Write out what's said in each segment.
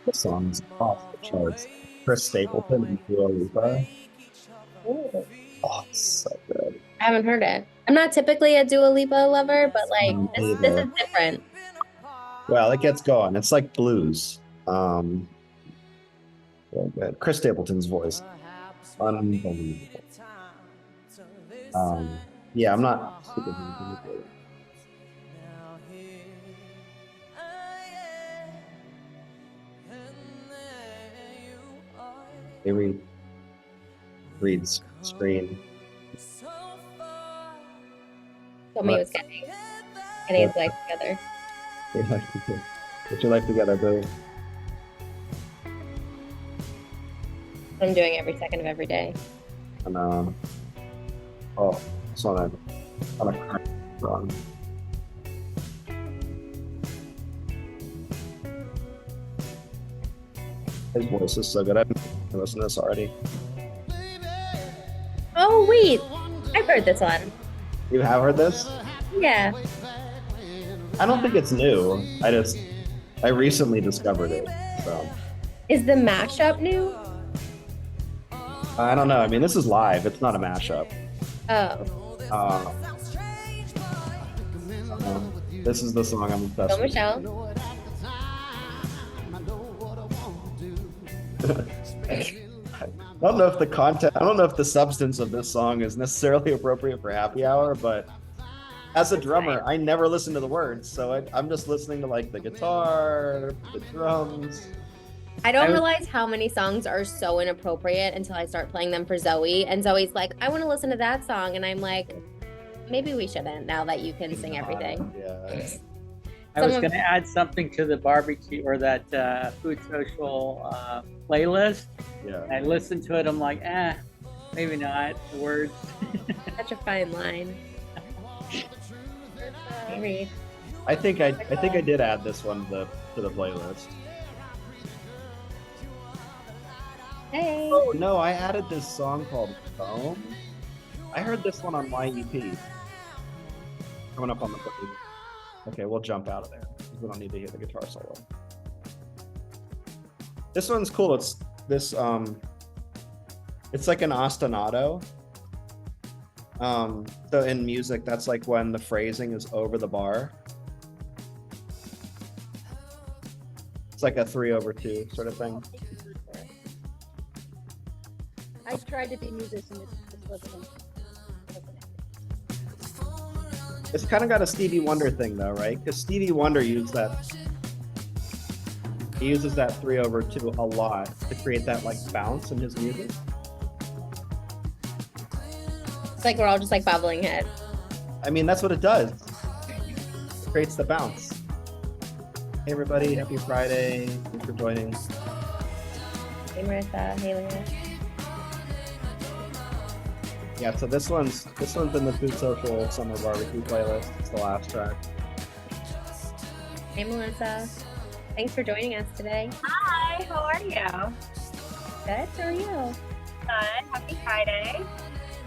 The song's off the charts. Chris Stapleton and Dua Lipa. Ooh, Oh, it's so good. I haven't heard it. I'm not typically a Dua Lipa lover, but like Me this is neither. different. Well, it gets going. It's like blues. Yeah, but Chris Stapleton's voice, unbelievable. Um, yeah, I'm not super into it. They read screen. Told me he What? was getting his What? life together. Get your life together, boo. I'm doing every second of every day. And oh, it's on a current run. His voice is so good. I've listened to this already. Oh wait, I've heard this one. You have heard this? Yeah. I don't think it's new. I recently discovered it. So Is the mashup new? I don't know. I mean, this is live. It's not a mashup. Oh. Uh, this is the song I'm Go obsessed with. Michelle. I don't know if the content, I don't know if the substance of this song is necessarily appropriate for happy hour, but as a drummer, I never listen to the words, so I'm just listening to like the guitar, the drums. I don't realize how many songs are so inappropriate until I start playing them for Zoe. And Zoe's like, I want to listen to that song. And I'm like, maybe we shouldn't now that you can sing everything. Yeah. I was going to add something to the barbecue or that FoodSocial playlist. Yeah. I listened to it. I'm like, maybe not. The words. Such a fine line. I think I did add this one to the playlist. Hey. Oh no, I added this song called Foam. I heard this one on YEP. Coming up on the play. Okay, we'll jump out of there because we don't need to hear the guitar solo. This one's cool. It's this it's like an ostinato. So in music, that's like when the phrasing is over the bar. It's like a 3/2 sort of thing. I tried to be a musician, it just wasn't. It's kind of got a Stevie Wonder thing though, right? Because Stevie Wonder uses that 3/2 a lot to create that like bounce in his music. It's like we're all just like bobbling heads. I mean, that's what it does. It creates the bounce. Hey everybody, happy Friday. Thanks for joining. Hey Marissa, hey Leah. Yeah, so this one's in the FoodSocial Summer Barbecue playlist. It's the last track. Hey Melissa. Thanks for joining us today. Hi, how are you? Good, how are you? Good. Happy Friday.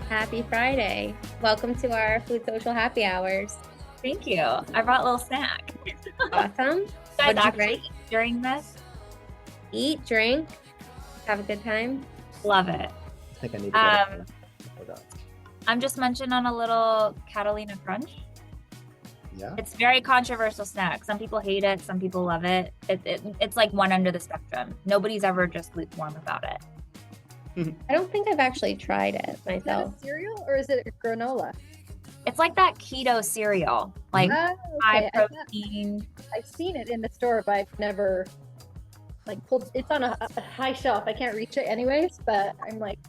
Happy Friday. Welcome to our FoodSocial happy hours. Thank you. I brought a little snack. Awesome. You guys What'd you actually bring? eat during this? Eat, drink, have a good time. Love it. I think I need to I'm just munching on a little Catalina Crunch. Yeah. It's very controversial snack. Some people hate it. Some people love it. It's like one end of the spectrum. Nobody's ever just lukewarm about it. I don't think I've actually tried it Is that myself. a cereal or is it a granola? It's like that keto cereal, like high protein. I've seen it in the store, but I've never like pulled. It's on a high shelf. I can't reach it anyways, but I'm like,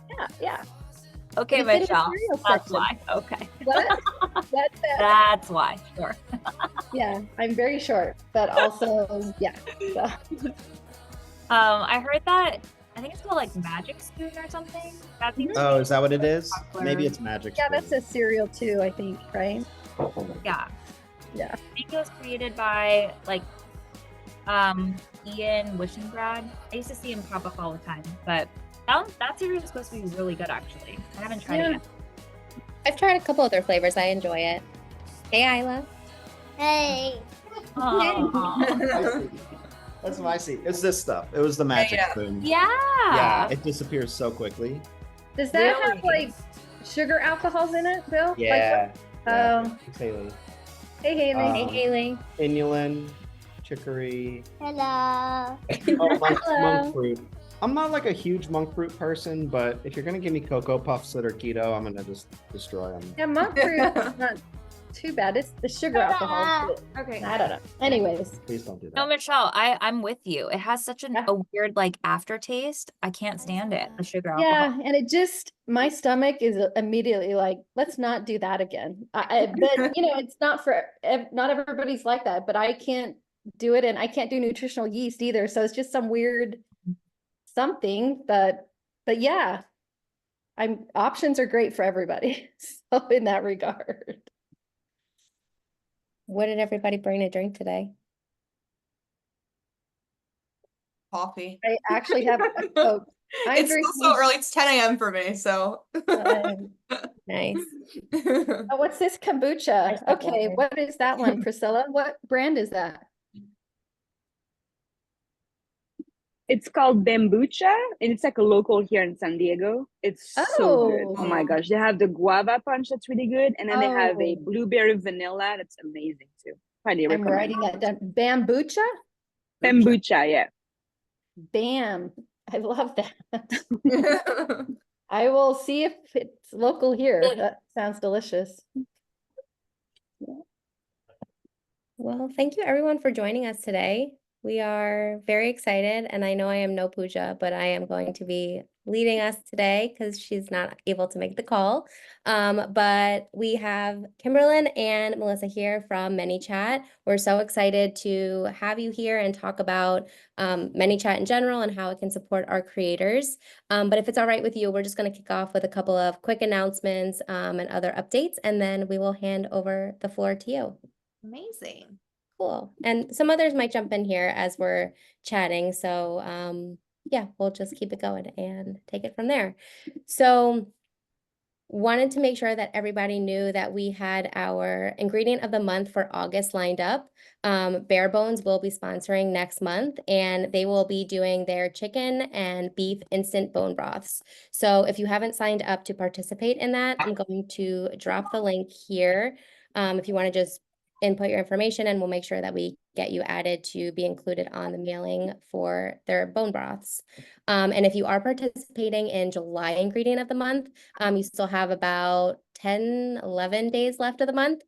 yeah. Okay, It's in the Michelle. cereal That's section. why. Okay. What? That's it. That's why. Sure. Yeah, I'm very short, but also yeah. So. I heard that. I think it's called like Magic Spoon or something. That seems to Oh, be is that what it is? popular. Maybe it's Magic Yeah, Spoon. that's a cereal too. I think, right? Yeah. Yeah. I think it was created by like Ian Wishengrad. I used to see him pop up all the time, but that cereal is supposed to be really good actually. I haven't tried it yet. I've tried a couple other flavors. I enjoy it. Hey Isla. Hey. Aw. That's my seat. It's this stuff. It was the magic yeah. spoon. Yeah. Yeah, it disappears so quickly. Does that have Really? like sugar alcohols in it, Bill? Yeah. Oh. It's Haley. Hey, Haley. Hey, Haley. Inulin, chicory. Hello. Oh, monk fruit. I'm not like a huge monk fruit person, but if you're gonna give me Cocoa Puffs that are keto, I'm gonna just destroy them. Yeah, monk fruit is not too bad. It's the sugar alcohol. Okay. I don't know. Anyways, Please don't do that. No, Michelle, I'm with you. It has such Yeah. a weird like aftertaste. I can't stand it. The sugar alcohol. yeah, and it just my stomach is immediately like, let's not do that again. But you know, it's not for not everybody's like that. But I can't do it, and I can't do nutritional yeast either. So it's just some weird something. But yeah, options are great for everybody. So in that regard. What did everybody bring to drink today? Coffee. I actually have a Coke. I'm It's still so drinking- early. It's 10 a.m. for me, so. Nice. Oh, what's this kombucha? Nice cup Okay, water. what is that one, Priscilla? What brand is that? It's called Bambucha, and it's like a local here in San Diego. It's so good. Oh. Oh my gosh. They have the guava punch that's really good. And then they have a Oh. blueberry vanilla that's amazing too. Highly I'm recommend. writing that down. Bambucha? Bambucha, yeah. Bam. I love that. I will see if it's local here. That sounds delicious. Well, thank you everyone for joining us today. We are very excited, and I know I am no Pooja, but I am going to be leading us today because she's not able to make the call. But we have Kimberlyn and Melissa here from Manychat. We're so excited to have you here and talk about Manychat in general and how it can support our creators. But if it's all right with you, we're just going to kick off with a couple of quick announcements and other updates, and then we will hand over the floor to you. Amazing. Cool. And some others might jump in here as we're chatting. So yeah, we'll just keep it going and take it from there. So wanted to make sure that everybody knew that we had our ingredient of the month for August lined up. Bare Bones will be sponsoring next month, and they will be doing their chicken and beef instant bone broths. So if you haven't signed up to participate in that, I'm going to drop the link here. If you want to just input your information, and we'll make sure that we get you added to be included on the mailing for their bone broths. And if you are participating in July ingredient of the month, you still have about 10, 11 days left of the month.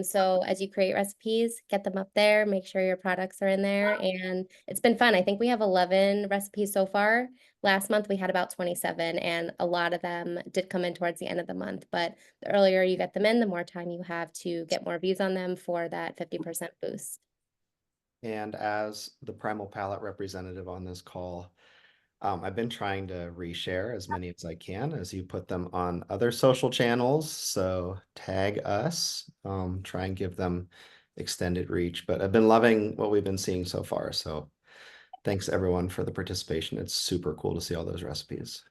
So as you create recipes, get them up there, make sure your products are in there. And it's been fun. I think we have 11 recipes so far. Last month we had about 27, and a lot of them did come in towards the end of the month. But the earlier you get them in, the more time you have to get more views on them for that 50% boost. And as the Primal Palette representative on this call, I've been trying to reshare as many as I can as you put them on other social channels. So tag us, try and give them extended reach. But I've been loving what we've been seeing so far. So thanks everyone for the participation. It's super cool to see all those recipes.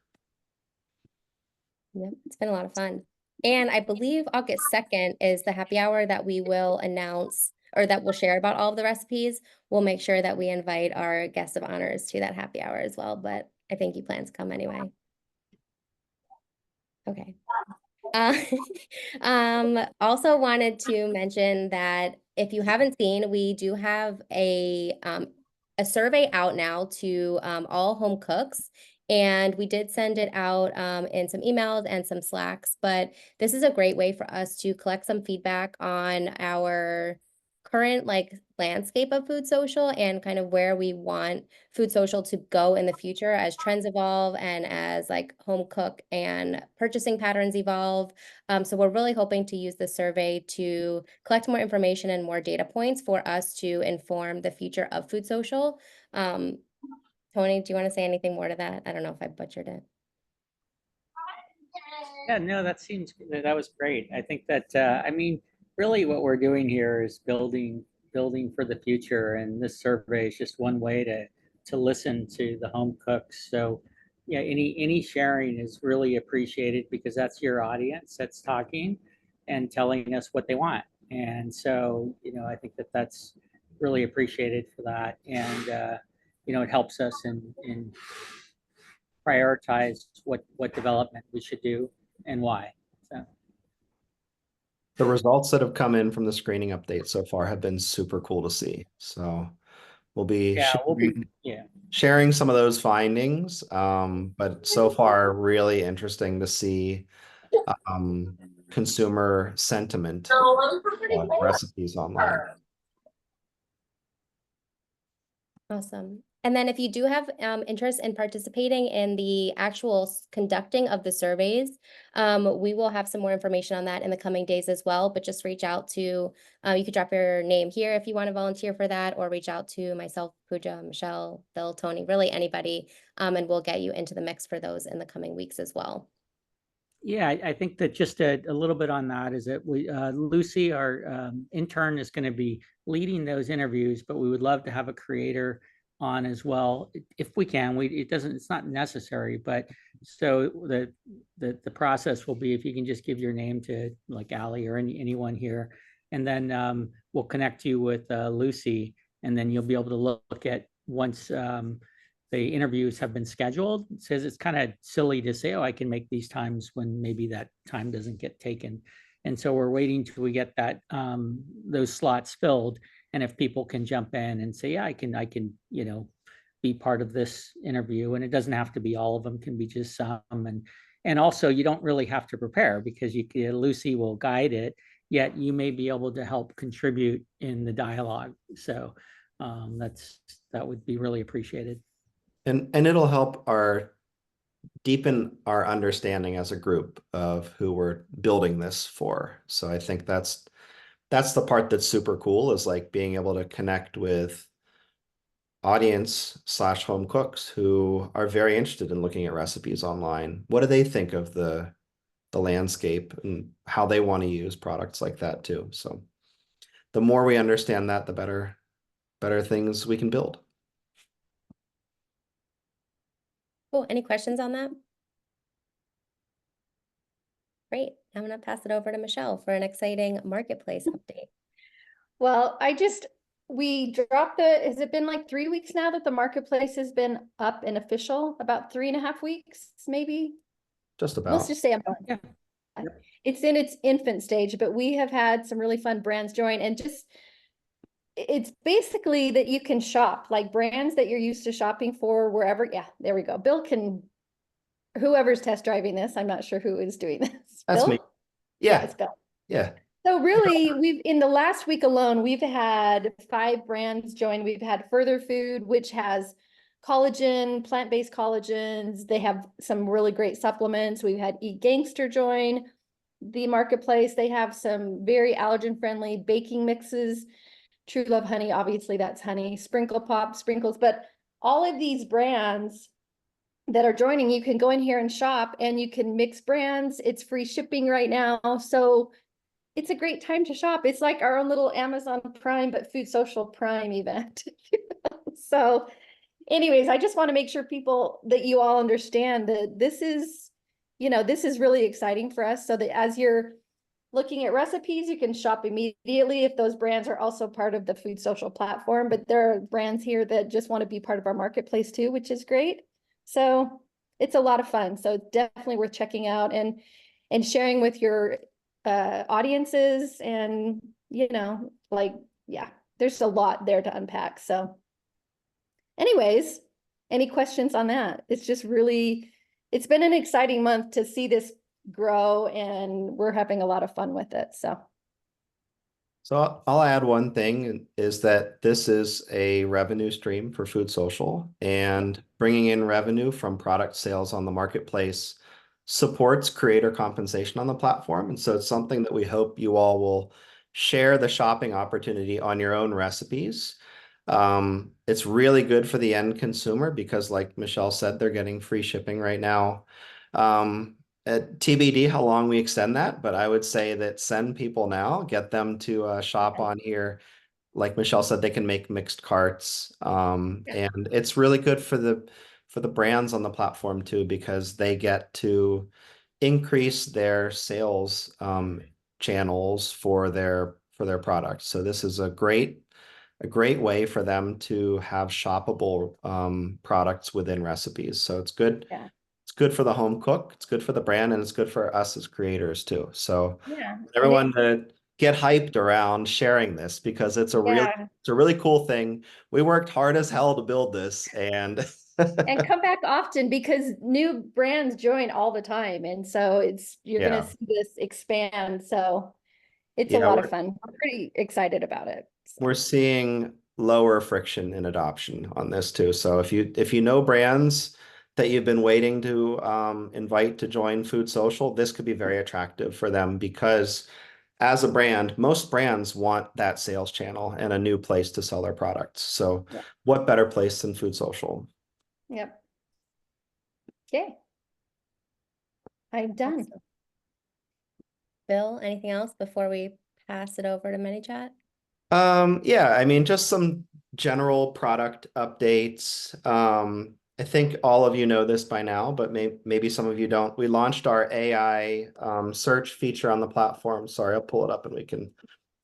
Yep, it's been a lot of fun. And I believe August 2nd is the happy hour that we will announce, or that we'll share about all of the recipes. We'll make sure that we invite our guest of honors to that happy hour as well, but I think he plans to come anyway. Okay. Also wanted to mention that if you haven't seen, we do have a survey out now to all home cooks. And we did send it out in some emails and some Slacks, but this is a great way for us to collect some feedback on our current landscape of FoodSocial and kind of where we want FoodSocial to go in the future as trends evolve and as home cook and purchasing patterns evolve. So we're really hoping to use the survey to collect more information and more data points for us to inform the future of FoodSocial. Tony, do you want to say anything more to that? I don't know if I butchered it. Yeah, no, that was great. I think that, I mean, really what we're doing here is building for the future. And this survey is just one way to listen to the home cooks. So yeah, any sharing is really appreciated because that's your audience that's talking and telling us what they want. And so, I think that's really appreciated for that. And, it helps us in prioritize what development we should do and why. So. The results that have come in from the screening update so far have been super cool to see. So we'll be sharing some of those findings. But so far, really interesting to see consumer sentiment recipes online. Awesome. And then if you do have interest in participating in the actual conducting of the surveys, we will have some more information on that in the coming days as well, but just reach out to, you could drop your name here if you want to volunteer for that, or reach out to myself, Pooja, Michelle, Bill, Tony, really anybody, and we'll get you into the mix for those in the coming weeks as well. Yeah, I think that just a little bit on that is that Lucy, our intern, is going to be leading those interviews, but we would love to have a creator on as well if we can. It's not necessary, but so the process will be, if you can just give your name to like Allie or anyone here, and then we'll connect you with Lucy, and then you'll be able to look at once the interviews have been scheduled. It says it's kind of silly to say, oh, I can make these times when maybe that time doesn't get taken. And so we're waiting till we get that those slots filled. And if people can jump in and say, yeah, I can, be part of this interview. And it doesn't have to be all of them, can be just some. And also you don't really have to prepare, because Lucy will guide it, yet you may be able to help contribute in the dialogue. So that would be really appreciated. And it'll help deepen our understanding as a group of who we're building this for. So I think that's the part that's super cool, is like being able to connect with audience/home cooks who are very interested in looking at recipes online. What do they think of the landscape and how they want to use products like that too? So the more we understand that, the better things we can build. Cool. Any questions on that? Great. I'm going to pass it over to Michelle for an exciting marketplace update. Well, we dropped has it been like 3 weeks now that the marketplace has been up and official? About 3.5 weeks, maybe? Just about. Let's just say a month. Yeah. It's in its infant stage, but we have had some really fun brands join, and it's basically that you can shop like brands that you're used to shopping for wherever. Yeah, there we go. Bill whoever's test driving this, I'm not sure who is doing this. That's Bill? me. Yeah. It's Bill. Yeah. So really, in the last week alone, we've had 5 brands join. We've had Further Food, which has collagen, plant-based collagens. They have some really great supplements. We've had Eat Gangster join the marketplace. They have some very allergen-friendly baking mixes. True Love Honey, obviously that's honey. Sprinkle Pop, sprinkles. But all of these brands that are joining, you can go in here and shop, and you can mix brands. It's free shipping right now. So it's a great time to shop. It's like our own little Amazon Prime, but FoodSocial Prime event. So anyways, I just want to make sure that you all understand that this is really exciting for us, so that as you're looking at recipes, you can shop immediately if those brands are also part of the FoodSocial platform. But there are brands here that just want to be part of our marketplace too, which is great. So it's a lot of fun. So it's definitely worth checking out and sharing with your audiences. And there's a lot there to unpack. So anyways, any questions on that? It's been an exciting month to see this grow, and we're having a lot of fun with it. So I'll add one thing, is that this is a revenue stream for FoodSocial, and bringing in revenue from product sales on the marketplace supports creator compensation on the platform. And so it's something that we hope you all will share the shopping opportunity on your own recipes. It's really good for the end consumer, because like Michelle said, they're getting free shipping right now. At TBD how long we extend that, but I would say that send people now, get them to shop on here. Like Michelle said, they can make mixed carts, and it's really good for the brands on the platform too, because they get to increase their sales channels for their products. So this is a great a great way for them to have shoppable products within recipes. So it's good. Yeah. It's good for the home cook, it's good for the brand, and it's good for us as creators too. So Yeah. everyone to get hyped around sharing this, because it's a really cool thing. We worked hard as hell to build this, and And come back often, because new brands join all the time. And so you're Yeah. gonna see this expand. So it's a Yeah, lot of fun. I'm pretty excited about it. So. we're seeing lower friction in adoption on this too. So if you know brands that you've been waiting to invite to join FoodSocial, this could be very attractive for them, because as a brand, most brands want that sales channel and a new place to sell their products. So Yeah. what better place than FoodSocial? Yep. Okay. I'm done. Awesome. Bill, anything else before we pass it over to Manychat? Yeah, I mean, just some general product updates. I think all of you know this by now, but maybe some of you don't. We launched our AI search feature on the platform. Sorry, I'll pull it up and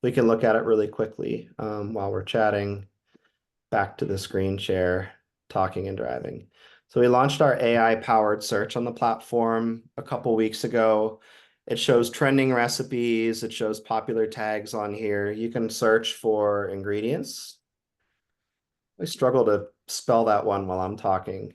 we can look at it really quickly while we're chatting. Back to the screen share, talking and driving. So we launched our AI powered search on the platform a couple weeks ago. It shows trending recipes. It shows popular tags on here. You can search for ingredients. I struggle to spell that one while I'm talking.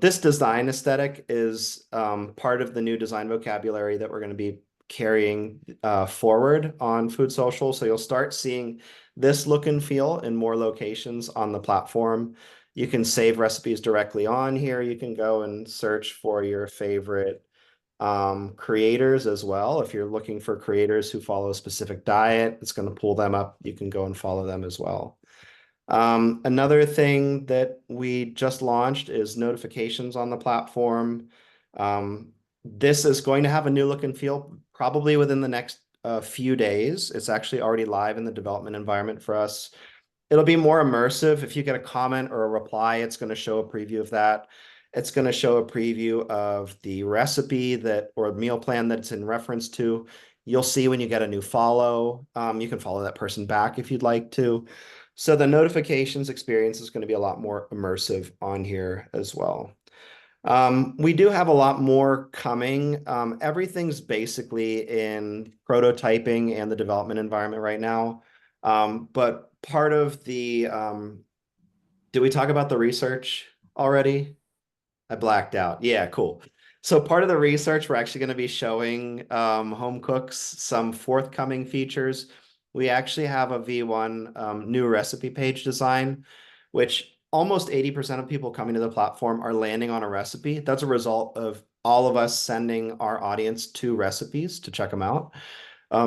This design aesthetic is part of the new design vocabulary that we're going to be carrying forward on FoodSocial. So you'll start seeing this look and feel in more locations on the platform. You can save recipes directly on here. You can go and search for your favorite creators as well. If you're looking for creators who follow a specific diet, it's going to pull them up. You can go and follow them as well. Another thing that we just launched is notifications on the platform. This is going to have a new look and feel probably within the next few days. It's actually already live in the development environment for us. It'll be more immersive. If you get a comment or a reply, it's going to show a preview of that. It's going to show a preview of the recipe that or meal plan that it's in reference to. You'll see when you get a new follow. You can follow that person back if you'd like to. So the notifications experience is going to be a lot more immersive on here as well. We do have a lot more coming. Everything's basically in prototyping and the development environment right now. But part of the, did we talk about the research already? I blacked out. Yeah, cool. So part of the research, we're actually going to be showing home cooks some forthcoming features. We actually have a V1 new recipe page design, which almost 80% of people coming to the platform are landing on a recipe. That's a result of all of us sending our audience 2 recipes to check them out.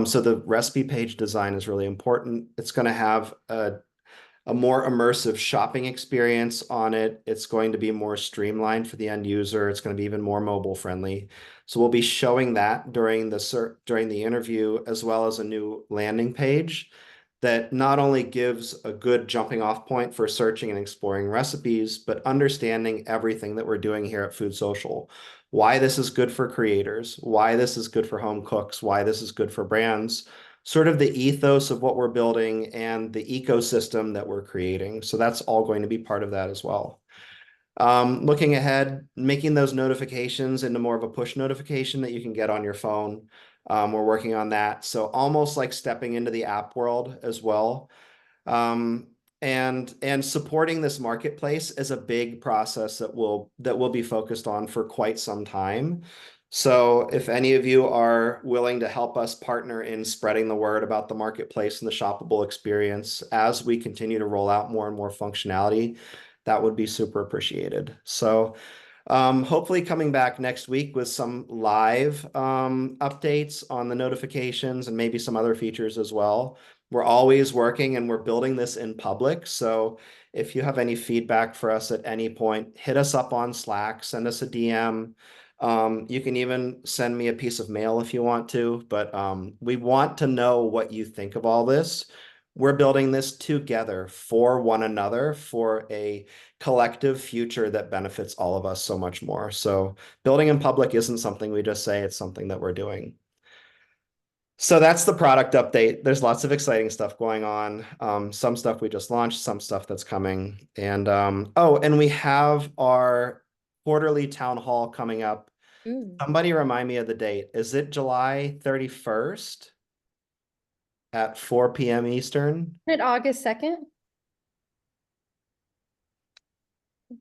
So the recipe page design is really important. It's going to have a more immersive shopping experience on it. It's going to be more streamlined for the end user. It's going to be even more mobile friendly. So we'll be showing that during the interview, as well as a new landing page that not only gives a good jumping off point for searching and exploring recipes, but understanding everything that we're doing here at FoodSocial. Why this is good for creators, why this is good for home cooks, why this is good for brands, sort of the ethos of what we're building and the ecosystem that we're creating. So that's all going to be part of that as well. Looking ahead, making those notifications into more of a push notification that you can get on your phone. We're working on that. So almost like stepping into the app world as well. And supporting this marketplace is a big process that will be focused on for quite some time. So if any of you are willing to help us partner in spreading the word about the marketplace and the shoppable experience as we continue to roll out more and more functionality, that would be super appreciated. So hopefully coming back next week with some live updates on the notifications and maybe some other features as well. We're always working and we're building this in public. So if you have any feedback for us at any point, hit us up on Slack, send us a DM. You can even send me a piece of mail if you want to, but we want to know what you think of all this. We're building this together for one another for a collective future that benefits all of us so much more. So building in public isn't something we just say, it's something that we're doing. So that's the product update. There's lots of exciting stuff going on. Some stuff we just launched, some stuff that's coming. And oh, and we have our quarterly town hall coming up. Somebody remind me of the date. Is it July 31st at 4 p.m. Eastern? Isn't it August 2nd?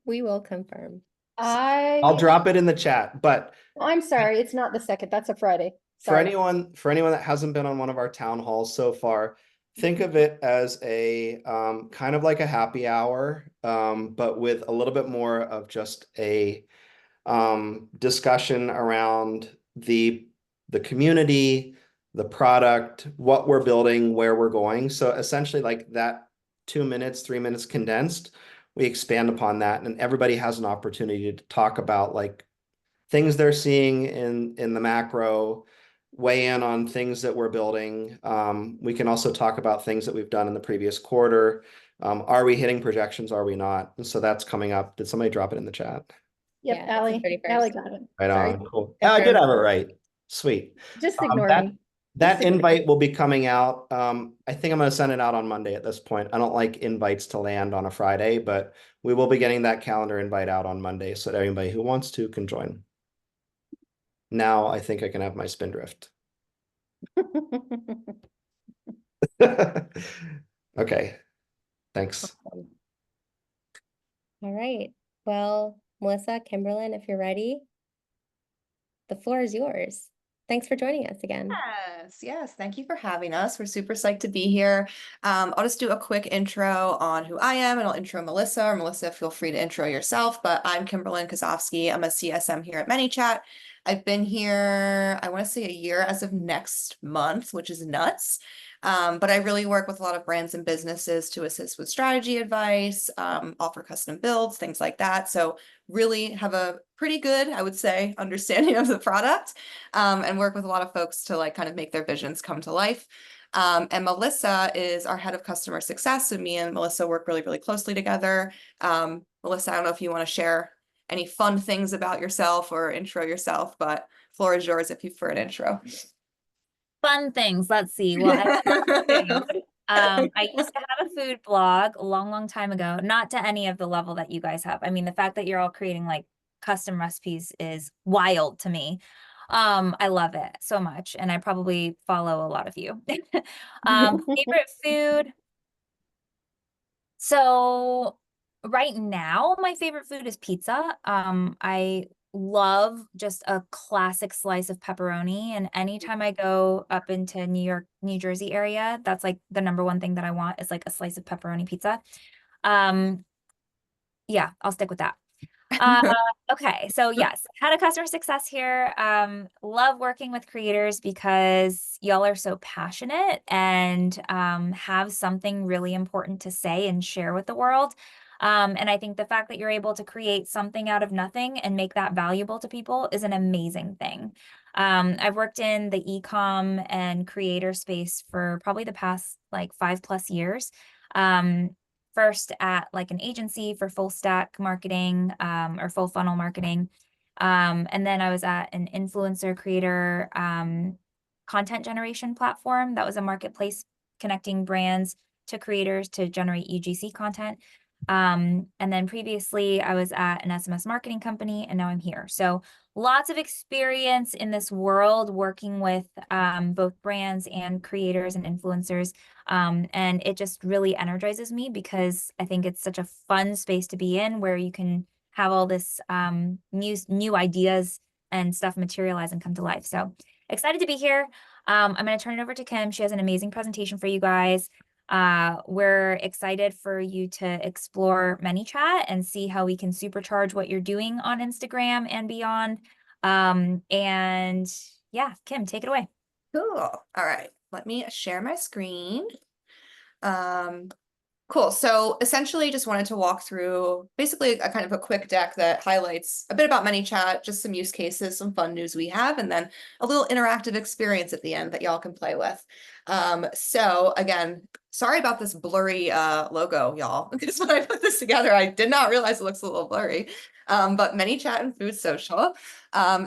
We will confirm. I'll drop it in the chat, but I'm sorry, it's not the 2nd. That's a Friday. for Sorry. anyone that hasn't been on one of our town halls so far, think of it as a kind of like a happy hour, but with a little bit more of just a discussion around the community, the product, what we're building, where we're going. So essentially like that 2 minutes, 3 minutes condensed, we expand upon that, and everybody has an opportunity to talk about like things they're seeing in the macro, weigh in on things that we're building. We can also talk about things that we've done in the previous quarter. Are we hitting projections? Are we not? And so that's coming up. Did somebody drop it in the chat? Yep, Yeah, it's the Allie 31st. got it. Right Sorry. on. Cool. Yeah, I did have it right. Sweet. Just ignore That me. that invite will be coming out. I think I'm going to send it out on Monday at this point. I don't like invites to land on a Friday, but we will be getting that calendar invite out on Monday so that anybody who wants to can join. Now I think I can have my spindrift. Okay. Thanks. All right. Well, Melissa, Kimberlyn, if you're ready, the floor is yours. Thanks for joining us again. Yes. Thank you for having us. We're super psyched to be here. I'll just do a quick intro on who I am, and I'll intro Melissa, or Melissa, feel free to intro yourself. But I'm Kimberlyn Kozofsky. I'm a CSM here at Manychat. I've been here, I want to say a year as of next month, which is nuts. But I really work with a lot of brands and businesses to assist with strategy advice, offer custom builds, things like that. So really have a pretty good, I would say, understanding of the product, and work with a lot of folks to like kind of make their visions come to life. And Melissa is our head of customer success. So me and Melissa work really, really closely together. Melissa, I don't know if you want to share any fun things about yourself or intro yourself, but floor is yours if you prefer an intro. Fun things. Let's see. Well, I used to have a food blog a long, long time ago, not to any of the level that you guys have. I mean, the fact that you're all creating like custom recipes is wild to me. I love it so much, and I probably follow a lot of you. Favorite food. So right now, my favorite food is pizza. I love just a classic slice of pepperoni, and anytime I go up into New York, New Jersey area, that's like the number one thing that I want is like a slice of pepperoni pizza. Yeah, I'll stick with that. Okay, so yes, had a customer success here. Love working with creators because y'all are so passionate and have something really important to say and share with the world. And I think the fact that you're able to create something out of nothing and make that valuable to people is an amazing thing. I've worked in the e-com and creator space for probably the past like 5+ years. First at like an agency for full stack marketing, or full funnel marketing. And then I was at an influencer creator content generation platform that was a marketplace connecting brands to creators to generate UGC content. And then previously I was at an SMS marketing company, and now I'm here. So lots of experience in this world working with both brands and creators and influencers. And it just really energizes me because I think it's such a fun space to be in where you can have all this new ideas and stuff materialize and come to life. So excited to be here. I'm going to turn it over to Kim. She has an amazing presentation for you guys. We're excited for you to explore Manychat and see how we can supercharge what you're doing on Instagram and beyond. And yeah, Kim, take it away. Cool. All right. Let me share my screen. Cool. So essentially just wanted to walk through basically a kind of a quick deck that highlights a bit about Manychat, just some use cases, some fun news we have, and then a little interactive experience at the end that y'all can play with. So again, sorry about this blurry logo, y'all, because when I put this together, I did not realize it looks a little blurry. but Manychat and FoodSocial.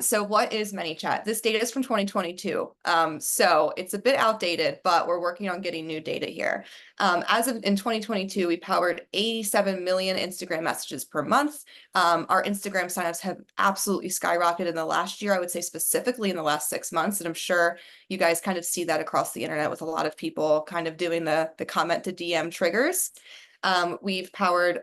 So what is Manychat? This data is from 2022. So it's a bit outdated, but we're working on getting new data here. As of in 2022, we powered 87 million Instagram messages per month. Our Instagram signups have absolutely skyrocketed in the last year, I would say specifically in the last 6 months. And I'm sure you guys kind of see that across the internet with a lot of people kind of doing the comment to DM triggers. We've powered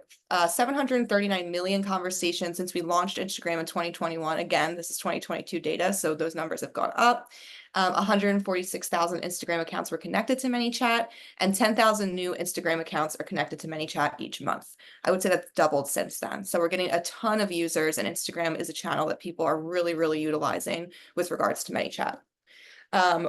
739 million conversations since we launched Instagram in 2021. Again, this is 2022 data, so those numbers have gone up. 146,000 Instagram accounts were connected to Manychat, and 10,000 new Instagram accounts are connected to Manychat each month. I would say that's doubled since then. So we're getting a ton of users, and Instagram is a channel that people are really, really utilizing with regards to Manychat.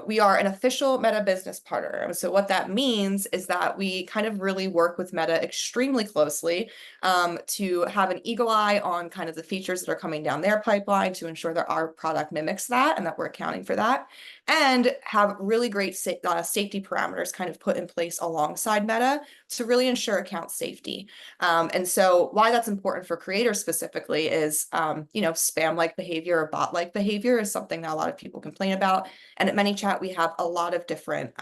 We are an official Meta business partner. So what that means is that we kind of really work with Meta extremely closely to have an eagle eye on kind of the features that are coming down their pipeline to ensure that our product mimics that and that we're accounting for that, and have really great safety parameters kind of put in place alongside Meta to really ensure account safety. And so why that's important for creators specifically is, spam-like behavior or bot-like behavior is something that a lot of people complain about. And at Manychat, we have a lot of different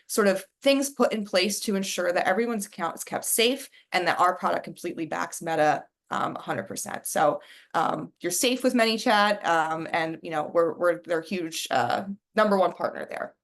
sort of things put in place to ensure that everyone's account is kept safe and that our product completely backs Meta 100%. So you're safe with Manychat, and we're their huge #1 partner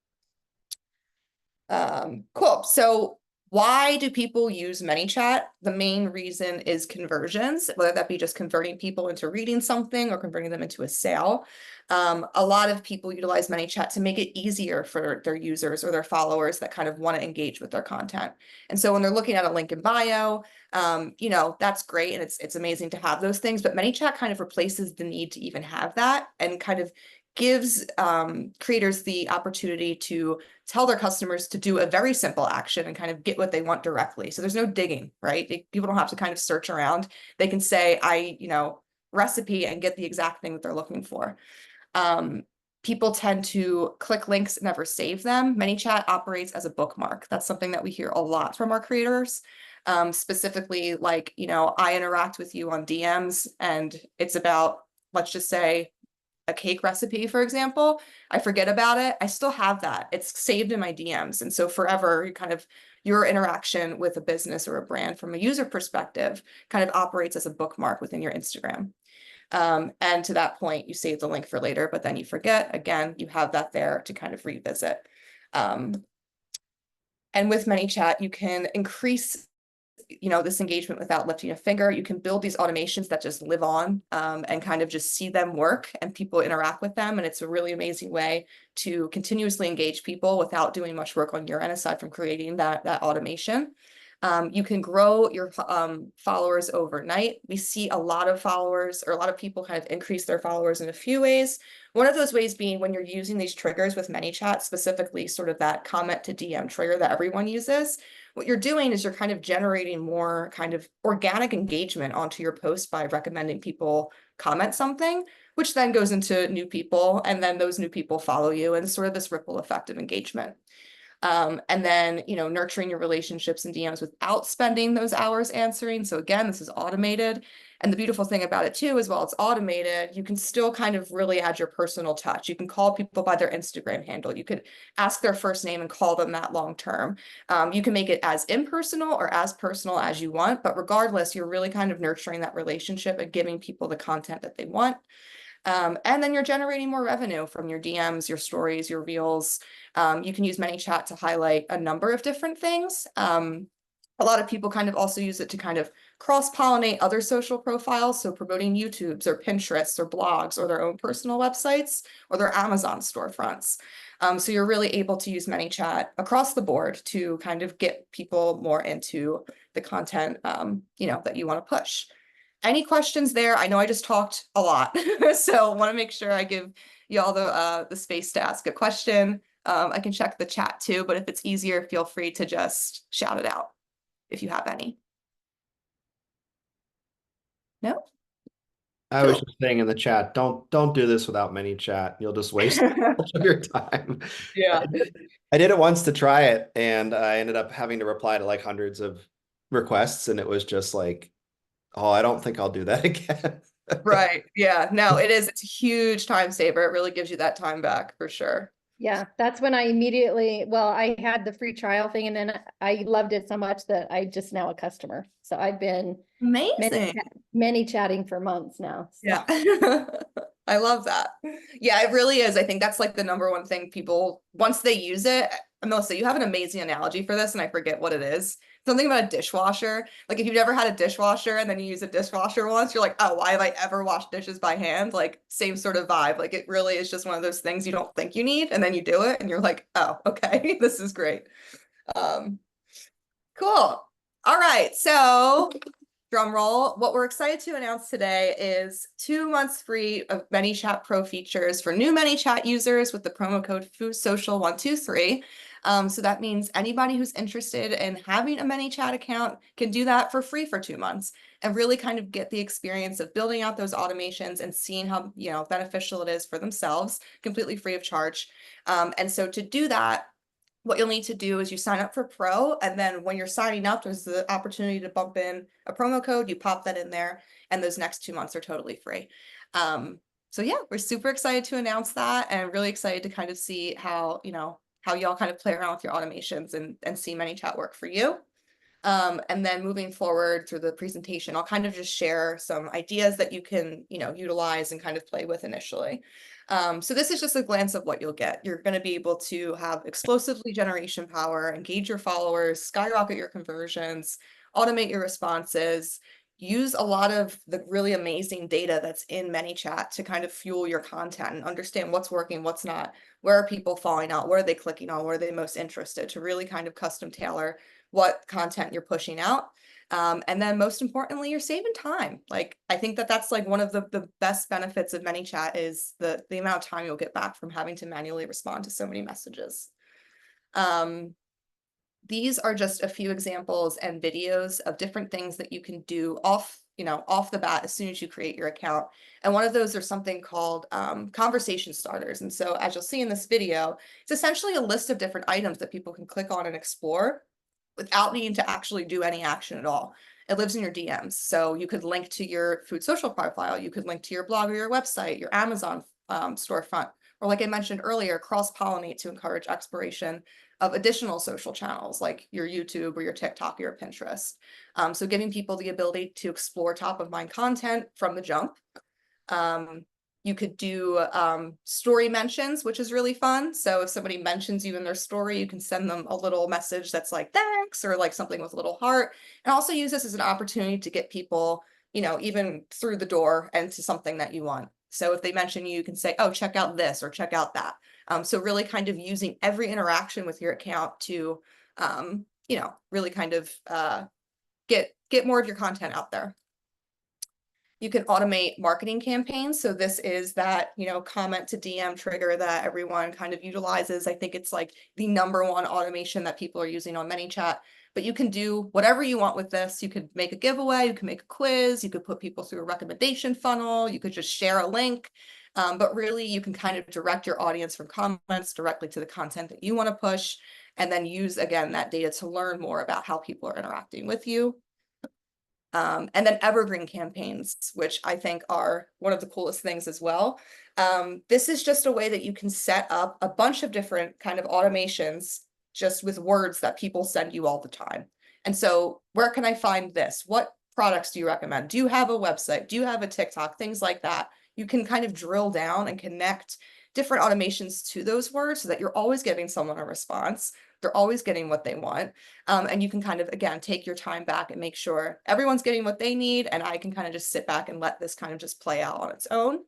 there. Cool. So why do people use Manychat? The main reason is conversions, whether that be just converting people into reading something or converting them into a sale. A lot of people utilize Manychat to make it easier for their users or their followers that kind of want to engage with their content. And so when they're looking at a link in bio, that's great, and it's amazing to have those things, but Manychat kind of replaces the need to even have that and kind of gives creators the opportunity to tell their customers to do a very simple action and kind of get what they want directly. So there's no digging, right? People don't have to kind of search around. They can say, recipe, and get the exact thing that they're looking for. People tend to click links and never save them. Manychat operates as a bookmark. That's something that we hear a lot from our creators. Specifically, I interact with you on DMs and it's about, let's just say, a cake recipe, for example. I forget about it. I still have that. It's saved in my DMs. And so forever, your interaction with a business or a brand from a user perspective kind of operates as a bookmark within your Instagram. And to that point, you save the link for later, but then you forget. Again, you have that there to kind of revisit. And with Manychat, you can increase this engagement without lifting a finger. You can build these automations that just live on and kind of just see them work and people interact with them. And it's a really amazing way to continuously engage people without doing much work on your end aside from creating that automation. You can grow your followers overnight. We see a lot of followers, or a lot of people kind of increase their followers in a few ways. One of those ways being when you're using these triggers with Manychat, specifically sort of that comment to DM trigger that everyone uses. What you're doing is you're kind of generating more kind of organic engagement onto your post by recommending people comment something, which then goes into new people, and then those new people follow you, and sort of this ripple effect of engagement. And then, nurturing your relationships and DMs without spending those hours answering. So again, this is automated. And the beautiful thing about it too, as well, it's automated, you can still kind of really add your personal touch. You can call people by their Instagram handle. You could ask their first name and call them that long term. You can make it as impersonal or as personal as you want, but regardless, you're really kind of nurturing that relationship and giving people the content that they want. And then you're generating more revenue from your DMs, your stories, your reels. You can use Manychat to highlight a number of different things. A lot of people kind of also use it to kind of cross-pollinate other social profiles. So promoting YouTubes or Pinterests or blogs or their own personal websites or their Amazon storefronts. So you're really able to use Manychat across the board to kind of get people more into the content, that you want to push. Any questions there? I know I just talked a lot, so I want to make sure I give you all the space to ask a question. I can check the chat too, but if it's easier, feel free to just shout it out if you have any. No? I was just saying in the chat, don't do this without Manychat. You'll just waste much of your time. Yeah. I did it once to try it, and I ended up having to reply to like hundreds of requests, and it was just like Oh, I don't think I'll do that again. Right. Yeah. No, it is. It's a huge time saver. It really gives you that time back for sure. Yeah, that's when I immediately, well, I had the free trial thing and then I loved it so much that I just now a customer. So I've been Amazing. many chatting for months now. So. Yeah. I love that. Yeah, it really is. I think that's like the number one thing people, once they use it, Melissa, you have an amazing analogy for this and I forget what it is. Something about a dishwasher. Like if you've never had a dishwasher and then you use a dishwasher once, you're like, oh, why have I ever washed dishes by hand? Like same sort of vibe. Like it really is just one of those things you don't think you need and then you do it and you're like, oh, okay, this is great. Cool. All right. So drum roll. What we're excited to announce today is 2 months free of Manychat Pro features for new Manychat users with the promo code FoodSocial123. So that means anybody who's interested in having a Manychat account can do that for free for 2 months and really kind of get the experience of building out those automations and seeing how beneficial it is for themselves, completely free of charge. And so to do that, what you'll need to do is you sign up for Pro, and then when you're signing up, there's the opportunity to bump in a promo code. You pop that in there, and those next 2 months are totally free. So yeah, we're super excited to announce that, and really excited to kind of see how how y'all kind of play around with your automations and see Manychat work for you. And then moving forward through the presentation, I'll kind of just share some ideas that you can, utilize and kind of play with initially. So this is just a glance of what you'll get. You're going to be able to have explosive lead generation power, engage your followers, skyrocket your conversions, automate your responses, use a lot of the really amazing data that's in Manychat to kind of fuel your content and understand what's working, what's not, where are people falling out, where are they clicking on, where are they most interested, to really kind of custom tailor what content you're pushing out. And then most importantly, you're saving time. Like, I think that's like one of the best benefits of Manychat is the amount of time you'll get back from having to manually respond to so many messages. These are just a few examples and videos of different things that you can do off the bat as soon as you create your account. And one of those are something called conversation starters. And so as you'll see in this video, it's essentially a list of different items that people can click on and explore without needing to actually do any action at all. It lives in your DMs. So you could link to your FoodSocial profile, you could link to your blog or your website, your Amazon storefront, or like I mentioned earlier, cross-pollinate to encourage exploration of additional social channels like your YouTube or your TikTok or your Pinterest. So giving people the ability to explore top of mind content from the jump. You could do story mentions, which is really fun. So if somebody mentions you in their story, you can send them a little message that's like, thanks, or like something with a little heart. And also use this as an opportunity to get people, even through the door and to something that you want. So if they mention you, you can say, oh, check out this or check out that. So really kind of using every interaction with your account to, really kind of get more of your content out there. You can automate marketing campaigns. So this is that, comment to DM trigger that everyone kind of utilizes. I think it's like the #1 automation that people are using on Manychat, but you can do whatever you want with this. You could make a giveaway, you can make a quiz, you could put people through a recommendation funnel, you could just share a link. But really you can kind of direct your audience from comments directly to the content that you want to push, and then use, again, that data to learn more about how people are interacting with you. And then evergreen campaigns, which I think are one of the coolest things as well. This is just a way that you can set up a bunch of different kind of automations just with words that people send you all the time. And so where can I find this? What products do you recommend? Do you have a website? Do you have a TikTok? Things like that. You can kind of drill down and connect different automations to those words so that you're always giving someone a response. They're always getting what they want. And you can kind of, again, take your time back and make sure everyone's getting what they need. And I can kind of just sit back and let this kind of just play out on its own.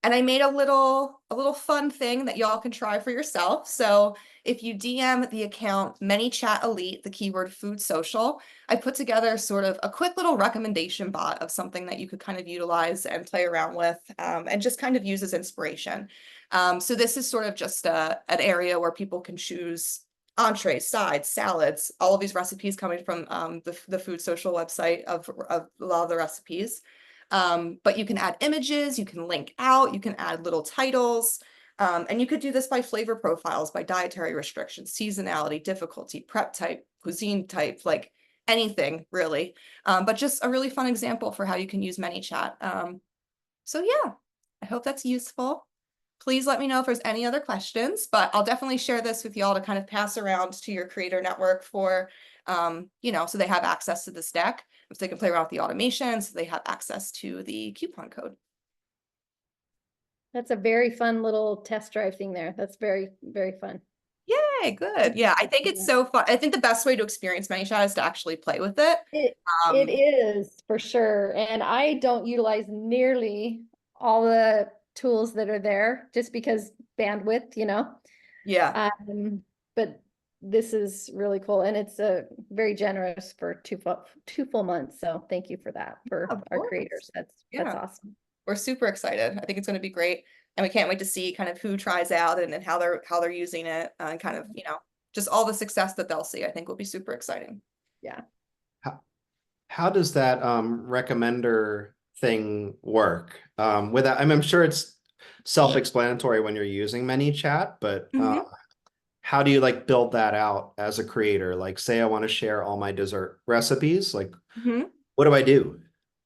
And I made a little fun thing that y'all can try for yourself. So if you DM the account Manychat Elite, the keyword FoodSocial, I put together sort of a quick little recommendation bot of something that you could kind of utilize and play around with, and just kind of use as inspiration. So this is sort of just an area where people can choose entrees, sides, salads, all of these recipes coming from the FoodSocial website of a lot of the recipes. But you can add images, you can link out, you can add little titles, and you could do this by flavor profiles, by dietary restrictions, seasonality, difficulty, prep type, cuisine type, like anything really. But just a really fun example for how you can use Manychat. So yeah, I hope that's useful. Please let me know if there's any other questions, but I'll definitely share this with y'all to kind of pass around to your creator network for, you know, so they have access to this deck, so they can play around with the automation, so they have access to the coupon code. That's a very fun little test drive thing there. That's very, very fun. Yay, good. Yeah, I think it's so fun. I think the best way to experience Manychat is to actually play with it. It Um, is for sure. And I don't utilize nearly all the tools that are there just because bandwidth, you know. yeah, But this is really cool, and it's very generous for two full months. So thank you for that for Of our course. creators. That's Yeah. awesome. We're super excited. I think it's going to be great, and we can't wait to see kind of who tries out and how they're using it, and kind of, you know, just all the success that they'll see. I think will be super exciting. Yeah. How does that recommender thing work? Without, I'm sure it's self-explanatory when you're using Manychat, but Mhm. how do you like build that out as a creator? Like, say I want to share all my dessert recipes, like Mhm. what do I do?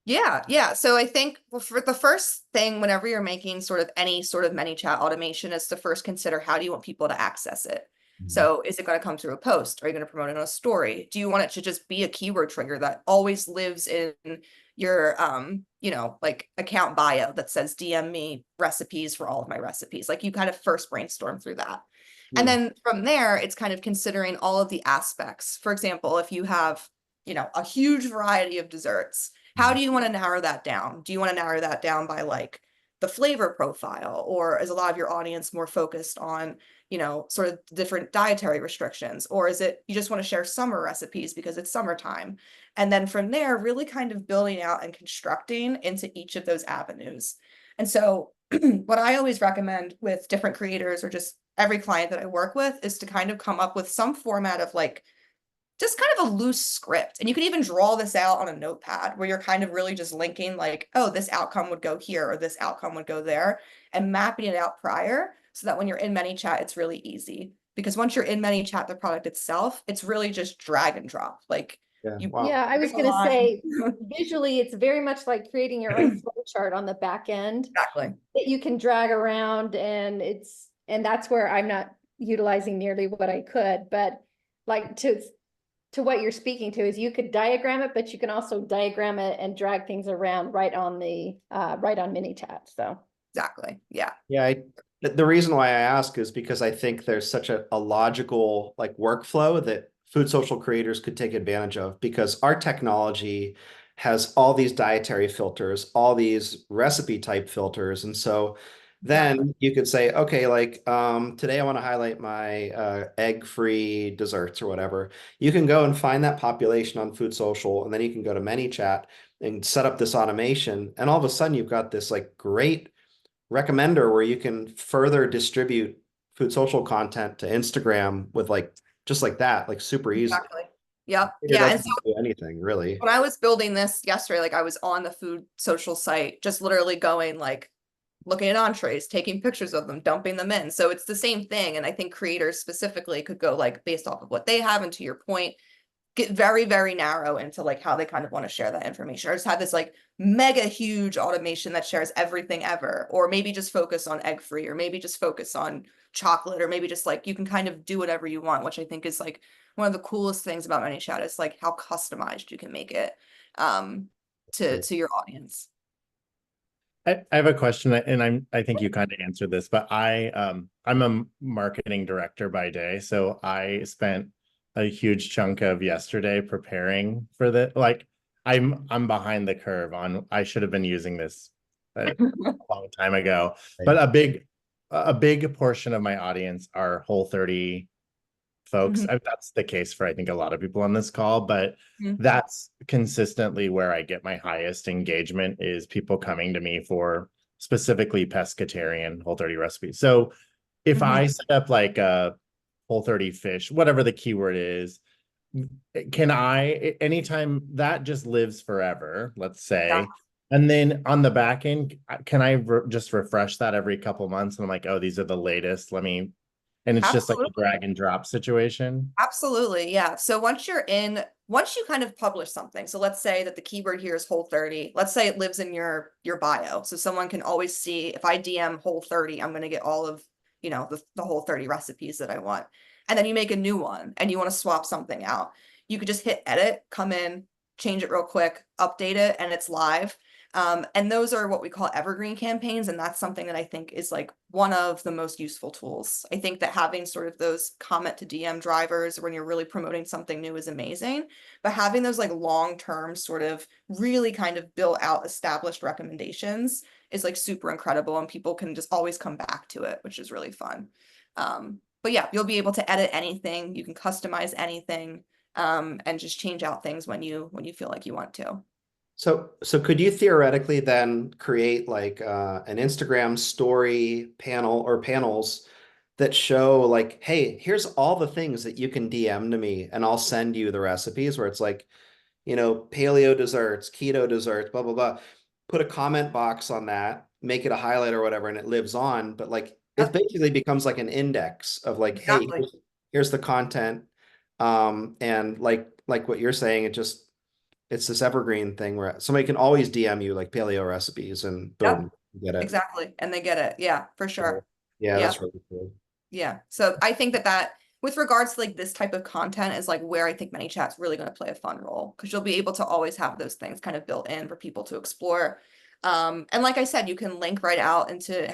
Yeah. So I think, well, for the first thing, whenever you're making sort of any sort of Manychat automation, is to first consider how do you want people to access it. So is it going to come through a post? Are you going to promote it on a story? Do you want it to just be a keyword trigger that always lives in your you know, like account bio that says DM me recipes for all of my recipes? Like you kind of first brainstorm through that. And Yeah. then from there, it's kind of considering all of the aspects. For example, if you have, you know, a huge variety of desserts, how do you want to narrow that down? Do you want to narrow that down by like the flavor profile, or is a lot of your audience more focused on, you know, sort of different dietary restrictions? Or is it you just want to share summer recipes because it's summertime? And then from there, really kind of building out and constructing into each of those avenues. And so what I always recommend with different creators or just every client that I work with is to kind of come up with some format of like just kind of a loose script. And you can even draw this out on a notepad where you're kind of really just linking like, oh, this outcome would go here or this outcome would go there, and mapping it out prior so that when you're in Manychat, it's really easy. Because once you're in Manychat, the product itself, it's really just drag and drop. Like Yeah. you Wow. Yeah, I was pick a gonna line. say visually, it's very much like creating your own flow chart on the back end Exactly. that you can drag around, and that's where I'm not utilizing nearly what I could, but like to what you're speaking to is you could diagram it, but you can also diagram it and drag things around right on Manychat. So Exactly. Yeah. Yeah, the reason why I ask is because I think there's such a logical like workflow that food social creators could take advantage of, because our technology has all these dietary filters, all these recipe type filters. And so then you could say, okay, like today I want to highlight my egg-free desserts or whatever. You can go and find that population on Food Social, and then you can go to Manychat and set up this automation. And all of a sudden you've got this like great recommender where you can further distribute food social content to Instagram with like just like that, like super easy. Exactly. Yep. It Yeah. And doesn't so do anything really. when I was building this yesterday, like I was on the Food Social site, just literally going like looking at entrees, taking pictures of them, dumping them in. So it's the same thing. And I think creators specifically could go like based off of what they have, and to your point, get very, very narrow into like how they kind of want to share that information, or just have this like mega huge automation that shares everything ever, or maybe just focus on egg free, or maybe just focus on chocolate, or maybe just like you can kind of do whatever you want, which I think is like one of the coolest things about Manychat is like how customized you can make it to your audience. I have a question, and I think you kind of answered this, but I'm a marketing director by day, so I spent a huge chunk of yesterday preparing for the like I'm behind the curve on I should have been using this a long time ago. But a big portion of my audience are Whole30 folks. That's the case for I think a lot of people on this call, but that's consistently where I get my highest engagement is people coming to me for specifically pescatarian Whole30 recipes. So if I set up like a Whole30 fish, whatever the keyword is, can I anytime that just lives forever, let's say, Yeah. and then on the back end, can I just refresh that every couple months? And I'm like, oh, these are the latest. And it's just like a Absolutely. drag and drop situation. Absolutely. Yeah. So once you're in once you kind of publish something, so let's say that the keyword here is Whole30, let's say it lives in your bio, so someone can always see if I DM Whole30, I'm going to get all of, you know, the Whole30 recipes that I want. And then you make a new one and you want to swap something out. You could just hit edit, come in, change it real quick, update it, and it's live. And those are what we call evergreen campaigns. And that's something that I think is like one of the most useful tools. I think that having sort of those comment to DM drivers when you're really promoting something new is amazing, but having those like long-term sort of really kind of built out established recommendations is like super incredible, and people can just always come back to it, which is really fun. But yeah, you'll be able to edit anything, you can customize anything, and just change out things when you feel like you want to. So could you theoretically then create like an Instagram story panel or panels that show like, hey, here's all the things that you can DM to me and I'll send you the recipes, where it's like, you know, paleo desserts, keto desserts, blah, blah, blah. Put a comment box on that, make it a highlight or whatever, and it lives on. But like, it basically becomes like an index of like, hey, Exactly. here's the content. And like what you're saying, it's this evergreen thing where somebody can always DM you like paleo recipes and boom, you get it. Exactly. And they get it. Yeah, for sure. Yeah, Yeah. that's really cool. Yeah. So I think that with regards to like this type of content is like where I think Manychat's really going to play a fun role, because you'll be able to always have those things kind of built in for people to explore. And like I said, you can link right out into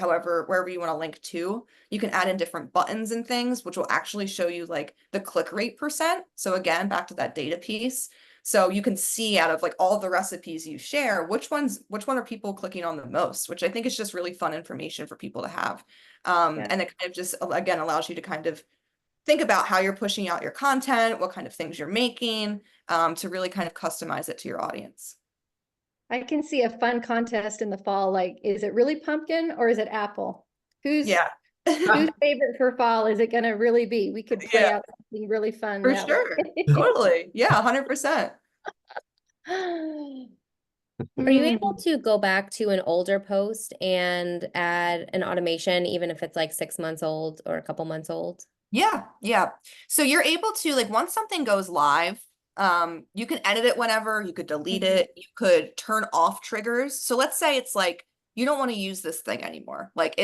wherever you want to link to. You can add in different buttons and things, which will actually show you like the click rate %. So again, back to that data piece. So you can see out of like all the recipes you share, which one are people clicking on the most, which I think is just really fun information for people to have. And it kind of just, again, allows you to kind of think about how you're pushing out your content, what kind of things you're making, to really kind of customize it to your audience. I can see a fun contest in the fall. Like, is it really pumpkin or is it apple? Whose favorite for fall is it going to really be? We could play out something really fun. For sure. Totally. Yeah, 100%. Are you able to go back to an older post and add an automation, even if it's like 6 months old or a couple months old? Yeah, yeah. So you're able to, like, once something goes live, you can edit it whenever, you could delete it, you could turn off triggers. So let's say it's like, you don't want to use this thing anymore. Like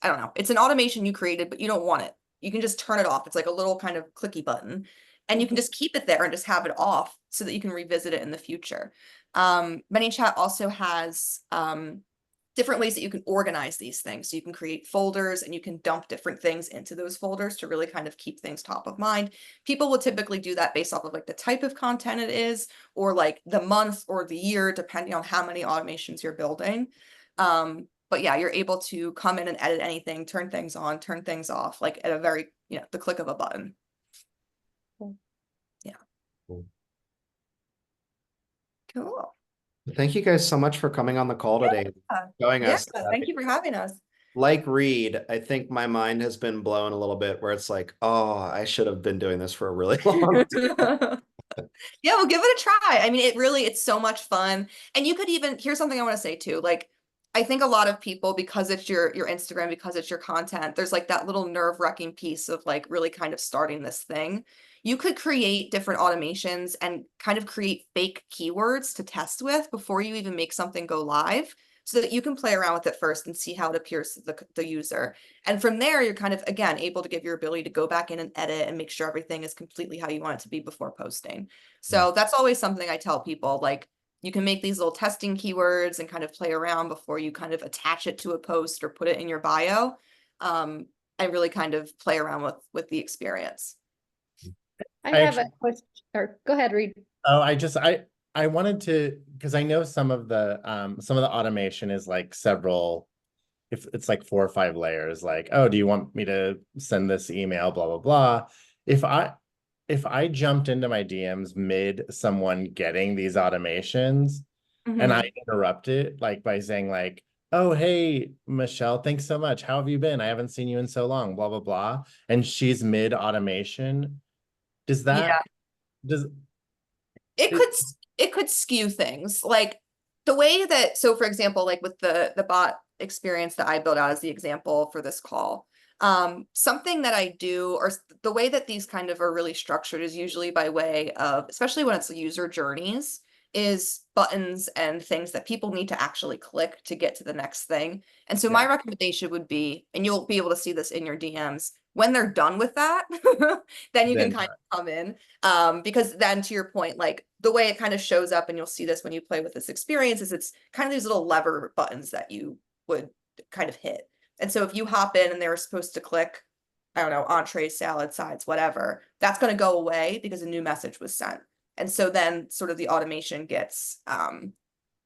I don't know, it's an automation you created, but you don't want it. You can just turn it off. It's like a little kind of clicky button, and you can just keep it there and just have it off so that you can revisit it in the future. Manychat also has different ways that you can organize these things. So you can create folders and you can dump different things into those folders to really kind of keep things top of mind. People will typically do that based off of like the type of content it is, or like the month or the year, depending on how many automations you're building. But yeah, you're able to come in and edit anything, turn things on, turn things off, like at a very, the click of a button. Yeah. Cool. Thank you guys so much for coming on the call today. Showing us. Thank you for having us. Like Reed, I think my mind has been blown a little bit where it's like, oh, I should have been doing this for a really long time. Yeah, well, give it a try. I mean, it's so much fun. And you could even, here's something I want to say too. Like, I think a lot of people, because it's your Instagram, because it's your content, there's like that little nerve-wracking piece of like really kind of starting this thing. You could create different automations and kind of create fake keywords to test with before you even make something go live, so that you can play around with it first and see how it appears to the user. And from there, you're kind of, again, able to give your ability to go back in and edit and make sure everything is completely how you want it to be before posting. So that's always something I tell people, like, you can make these little testing keywords and kind of play around before you kind of attach it to a post or put it in your bio, and really kind of play around with the experience. I have a question, or go ahead, Reed. Oh, I wanted to, because I know some of the automation is like if it's like 4 or 5 layers, like, oh, do you want me to send this email, blah, blah, blah. If I jumped into my DMs mid someone getting these automations, and I interrupt it like by saying like, oh, hey, Michelle, thanks so much. How have you been? I haven't seen you in so long, blah, blah, blah. And she's mid automation. It could skew things, like the way that, so for example, like with the bot experience that I built out as the example for this call, Something that I do, or the way that these kind of are really structured is usually by way of, especially when it's user journeys, is buttons and things that people need to actually click to get to the next thing. And so my recommendation would be, and you'll be able to see this in your DMs, when they're done with that, then you can kind of come in. Because then to your point, like the way it kind of shows up, and you'll see this when you play with this experience, is it's kind of these little lever buttons that you would kind of hit. And so if you hop in and they were supposed to click, I don't know, entrees, salad, sides, whatever, that's going to go away because a new message was sent. And so then sort of the automation gets,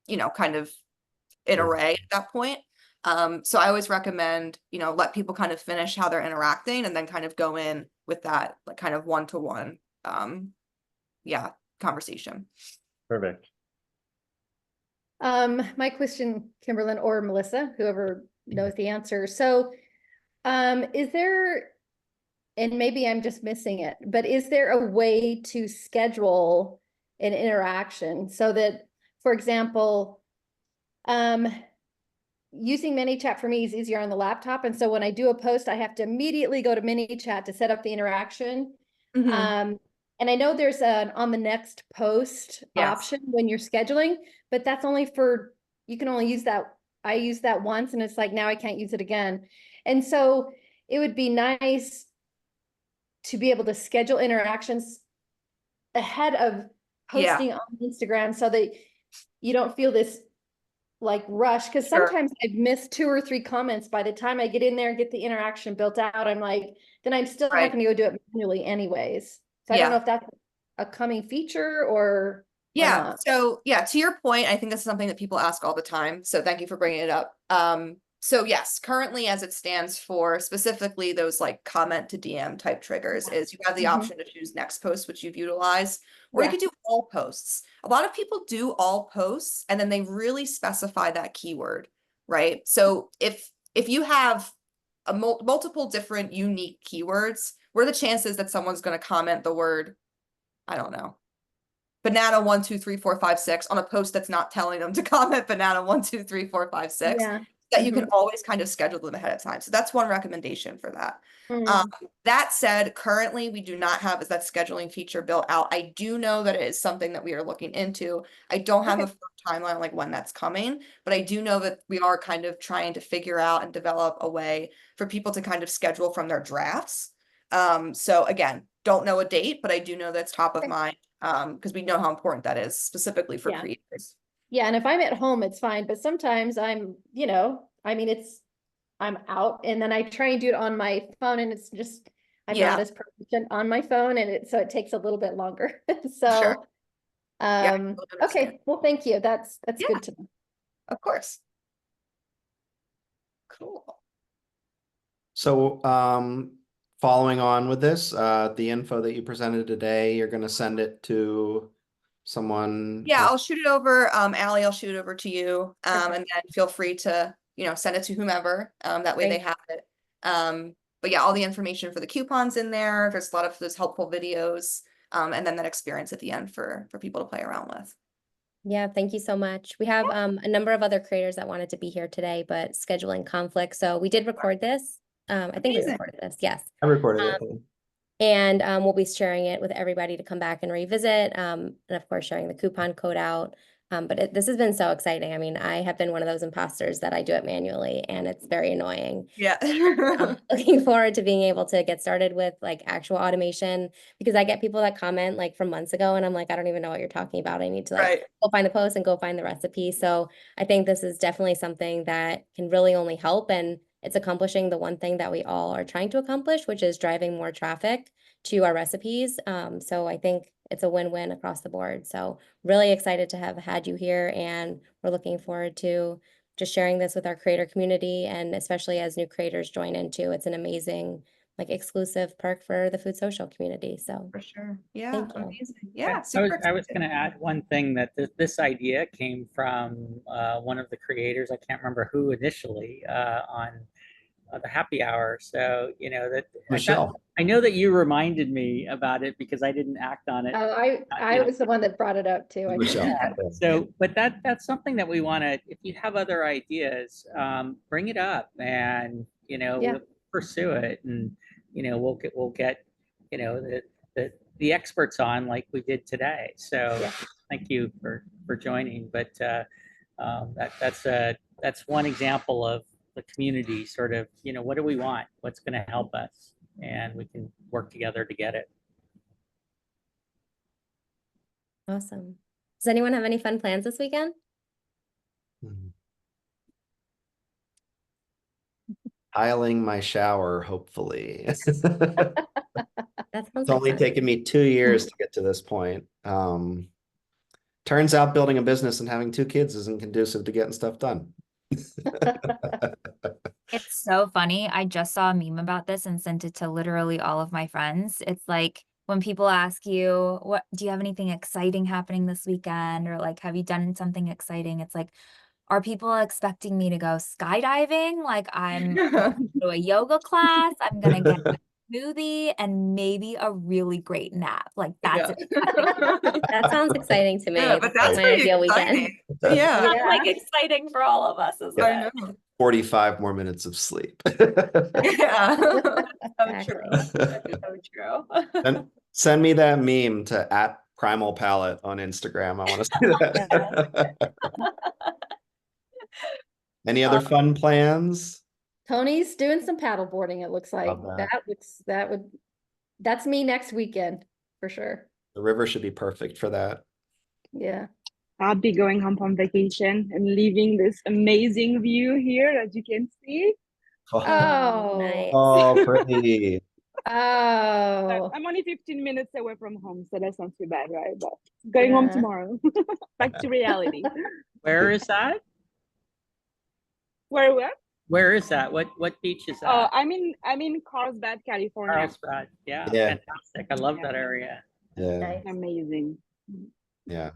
you know, kind of in array at that point. So I always recommend, you know, let people kind of finish how they're interacting and then kind of go in with that like kind of one-to-one, conversation. Perfect. My question, Kimberlyn or Melissa, whoever knows the answer. So, is there, and maybe I'm just missing it, but is there a way to schedule an interaction so that, for example, using Manychat for me is easier on the laptop. And so when I do a post, I have to immediately go to Manychat to set up the interaction. And I know there's an on the next post option when you're scheduling, but that's only for, you can only use that. I used that once and it's like, now I can't use it again. And so it would be nice to be able to schedule interactions ahead of posting on Instagram so that you don't feel this like rush. Because sometimes I've missed 2 or 3 comments by the time I get in there and get the interaction built out. I'm like, then I'm still not going to go do it manually anyways. So I don't know if that's a coming feature or not. So to your point, I think that's something that people ask all the time. So thank you for bringing it up. So yes, currently as it stands for specifically those like comment to DM type triggers is you have the option to choose next post, which you've utilized, or you could do all posts. A lot of people do all posts and then they really specify that keyword, right? So if you have a multiple different unique keywords, what are the chances that someone's going to comment the word, I don't know, banana 1 2 3 4 5 6 on a post that's not telling them to comment banana 1 2 3 4 5 6, that you can always kind of schedule them ahead of time. So that's one recommendation for that. That said, currently we do not have that scheduling feature built out. I do know that it is something that we are looking into. I don't have a firm timeline like when that's coming, but I do know that we are kind of trying to figure out and develop a way for people to kind of schedule from their drafts. So again, don't know a date, but I do know that's top of mind, because we know how important that is specifically for creators. Yeah, and if I'm at home, it's fine. But sometimes I'm, you know, I mean, I'm out and then I try and do it on my phone and it's just, I'm not as proficient on my phone and so it takes a little bit longer. So, okay, well, thank you. That's good to know. Of course. Cool. So, following on with this, the info that you presented today, you're going to send it to someone. I'll shoot it over. Allie, I'll shoot it over to you. And then feel free to, you know, send it to whomever. That way they have it. But yeah, all the information for the coupons in there. There's a lot of those helpful videos. And then that experience at the end for people to play around with. Yeah, thank you so much. We have a number of other creators that wanted to be here today, but scheduling conflict. So we did record this. I think we recorded this. Yes. I recorded it. And we'll be sharing it with everybody to come back and revisit. And of course, sharing the coupon code out. But this has been so exciting. I mean, I have been one of those imposters that I do it manually and it's very annoying. Looking forward to being able to get started with like actual automation, because I get people that comment like from months ago and I'm like, I don't even know what you're talking about. I need to like go find the post and go find the recipe. So I think this is definitely something that can really only help, and it's accomplishing the one thing that we all are trying to accomplish, which is driving more traffic to our recipes. So I think it's a win-win across the board. So really excited to have had you here, and we're looking forward to just sharing this with our creator community, and especially as new creators join in too. It's an amazing like exclusive perk for the FoodSocial community. So for sure. Yeah, amazing. Yeah, I was going to add one thing, that this idea came from one of the creators. I can't remember who initially on the happy hour. So, you know, that Michelle. I know that you reminded me about it because I didn't act on it. Oh, I was the one that brought it up too. So, but that's something that we want to, if you have other ideas, bring it up, and, you know, pursue it, and we'll get the experts on like we did today. So Yeah. thank you for joining. But that's one example of the community sort of, what do we want? What's going to help us? And we can work together to get it. Awesome. Does anyone have any fun plans this weekend? Tiling my shower, hopefully. That sounds It's only fun. taken me 2 years to get to this point. Turns out building a business and having 2 kids isn't conducive to getting stuff done. It's so funny. I just saw a meme about this and sent it to literally all of my friends. It's like when people ask you, what do you have anything exciting happening this weekend? Or like, have you done something exciting? It's like, are people expecting me to go skydiving? Like I'm going to a yoga class, I'm gonna get a smoothie and maybe a really great nap. Like that's it. That sounds exciting to me. Yeah, but that's my pretty ideal exciting. weekend. Yeah. That's like exciting for all of us, isn't I it? know. 45 more minutes of sleep. Yeah. Exactly. So true. And send me that meme to @PrimalPalette on Instagram. I want to see that. Any other fun plans? Tony's doing some paddle boarding, it looks like. Love that. That's me next weekend for sure. The river should be perfect for that. Yeah. I'll be going home on vacation and leaving this amazing view here, as you can see. Oh, nice. Oh, pretty. Oh, I'm only 15 minutes away from home, so that's not too bad, right? But going home Yeah. tomorrow. Back to reality. Where is that? Where? Where is that? What beach is that? I'm in Carlsbad, California. Carlsbad. Yeah, Yeah. fantastic. I love that area. Yeah. Nice. Amazing. Yeah.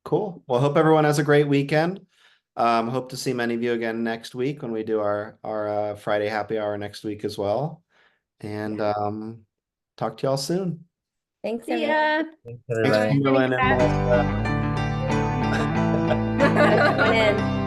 Cool. Well, hope everyone has a great weekend. Hope to see many of you again next week when we do our Friday happy hour next week as well. And talk to y'all soon. Thanks, see everyone. ya. Thanks, Kimberlyn and Melissa. Thanks for coming in.